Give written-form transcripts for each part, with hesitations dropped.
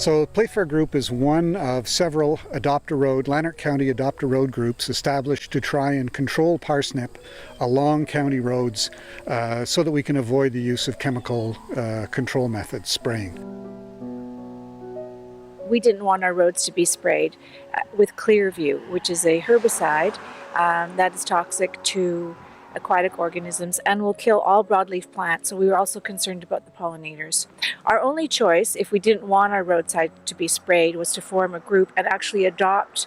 So Playfair Group is one of several Lanark County Adopt a Road groups established to try and control parsnip along county roads so that we can avoid the use of chemical control methods, spraying. We didn't want our roads to be sprayed with Clearview, which is a herbicide that is toxic to aquatic organisms and will kill all broadleaf plants. So we were also concerned about the pollinators. Our only choice, if we didn't want our roadside to be sprayed, was to form a group and actually adopt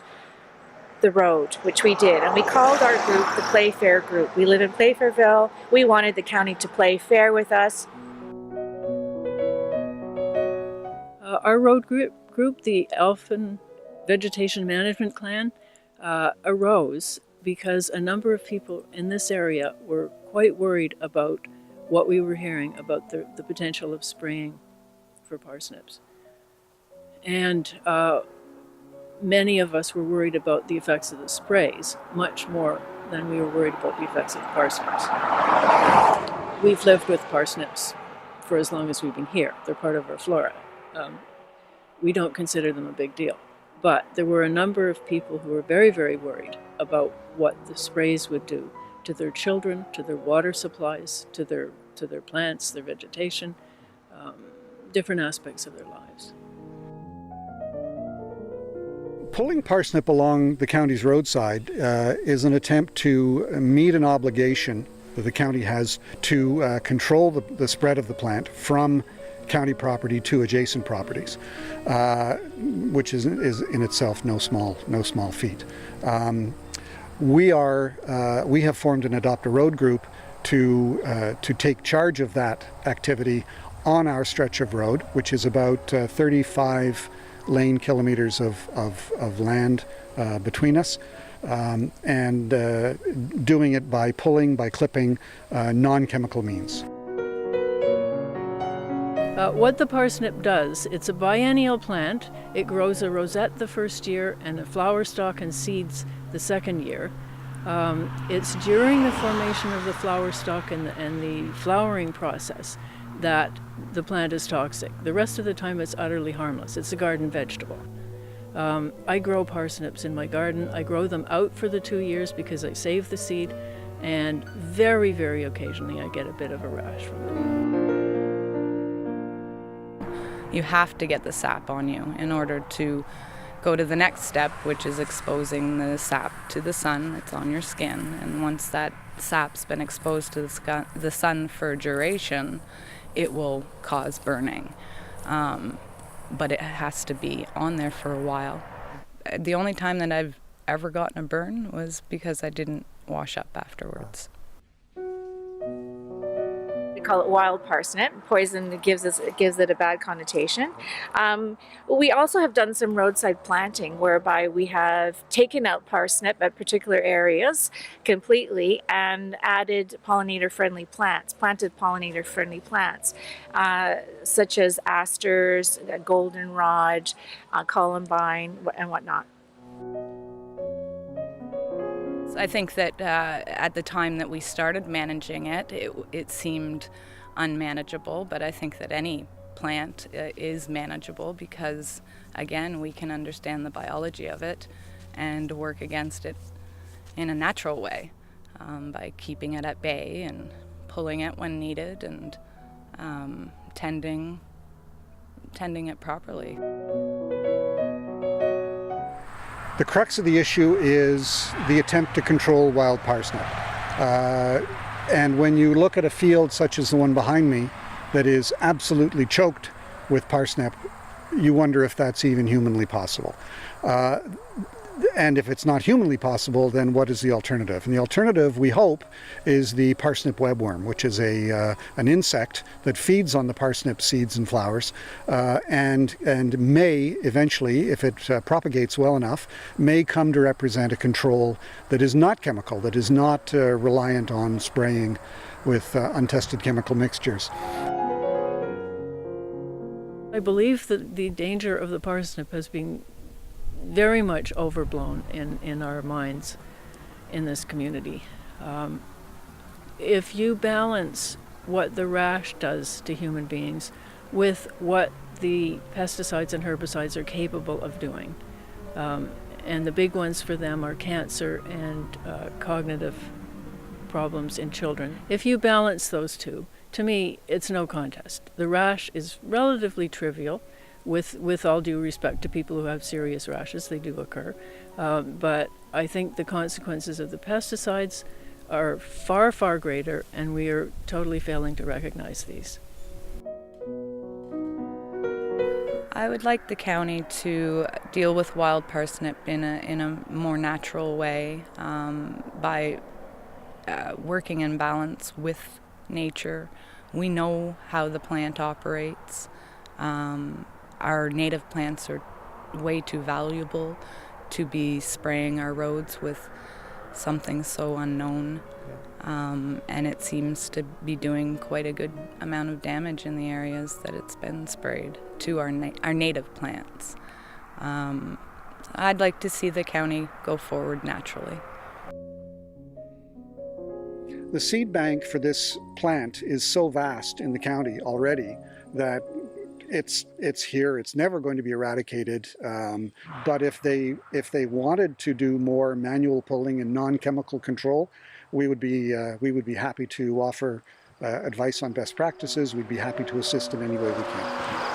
the road, which we did. And we called our group the Playfair Group. We live in Playfairville. We wanted the county to play fair with us. Our road group, the Elfin Vegetation Management Clan, arose because a number of people in this area were quite worried about what we were hearing about the potential of spraying for parsnips. And many of us were worried about the effects of the sprays, much more than we were worried about the effects of the parsnips. We've lived with parsnips for as long as we've been here. They're part of our flora. We don't consider them a big deal. But there were a number of people who were very, very worried about what the sprays would do to their children, to their water supplies, to their plants, their vegetation, different aspects of their lives. Pulling parsnip along the county's roadside is an attempt to meet an obligation that the county has to control the spread of the plant from county property to adjacent properties, which is in itself no small feat. We have formed an Adopt a Road group to take charge of that activity on our stretch of road, which is about 35 lane kilometers of land between us, and doing it by clipping non-chemical means. What the parsnip does, it's a biennial plant. It grows a rosette the first year and a flower stalk and seeds the second year. It's during the formation of the flower stalk and the flowering process that the plant is toxic. The rest of the time it's utterly harmless. It's a garden vegetable. I grow parsnips in my garden. I grow them out for the 2 years because I save the seed, and very, very occasionally I get a bit of a rash from them. You have to get the sap on you in order to go to the next step, which is exposing the sap to the sun. It's on your skin, and once that sap's been exposed to the sun for duration, it will cause burning. But it has to be on there for a while. The only time that I've ever gotten a burn was because I didn't wash up afterwards. We call it wild parsnip. Poison gives it a bad connotation. We also have done some roadside planting whereby we have taken out parsnip at particular areas completely and added pollinator-friendly plants, planted pollinator-friendly plants, such as asters, goldenrod, columbine, and whatnot. I think that at the time that we started managing it, it seemed unmanageable, but I think that any plant is manageable because, again, we can understand the biology of it and work against it in a natural way by keeping it at bay and pulling it when needed and tending it properly. The crux of the issue is the attempt to control wild parsnip. And when you look at a field such as the one behind me that is absolutely choked with parsnip, you wonder if that's even humanly possible. And if it's not humanly possible, then what is the alternative? And the alternative, we hope, is the parsnip webworm, which is an insect that feeds on the parsnip seeds and flowers, and may eventually, if it propagates well enough, may come to represent a control that is not chemical, that is not reliant on spraying with untested chemical mixtures. I believe that the danger of the parsnip has been very much overblown in our minds in this community. If you balance what the rash does to human beings with what the pesticides and herbicides are capable of doing. And the big ones for them are cancer and cognitive problems in children. If you balance those two, to me, it's no contest. The rash is relatively trivial, with all due respect to people who have serious rashes, they do occur. But I think the consequences of the pesticides are far, far greater, and we are totally failing to recognize these. I would like the county to deal with wild parsnip in a more natural way by working in balance with nature. We know how the plant operates. Our native plants are way too valuable to be spraying our roads with something so unknown. And it seems to be doing quite a good amount of damage in the areas that it's been sprayed to our native plants. I'd like to see the county go forward naturally. The seed bank for this plant is so vast in the county already that it's here. It's never going to be eradicated. But if they wanted to do more manual pulling and non-chemical control, we would be happy to offer advice on best practices. We'd be happy to assist in any way we can.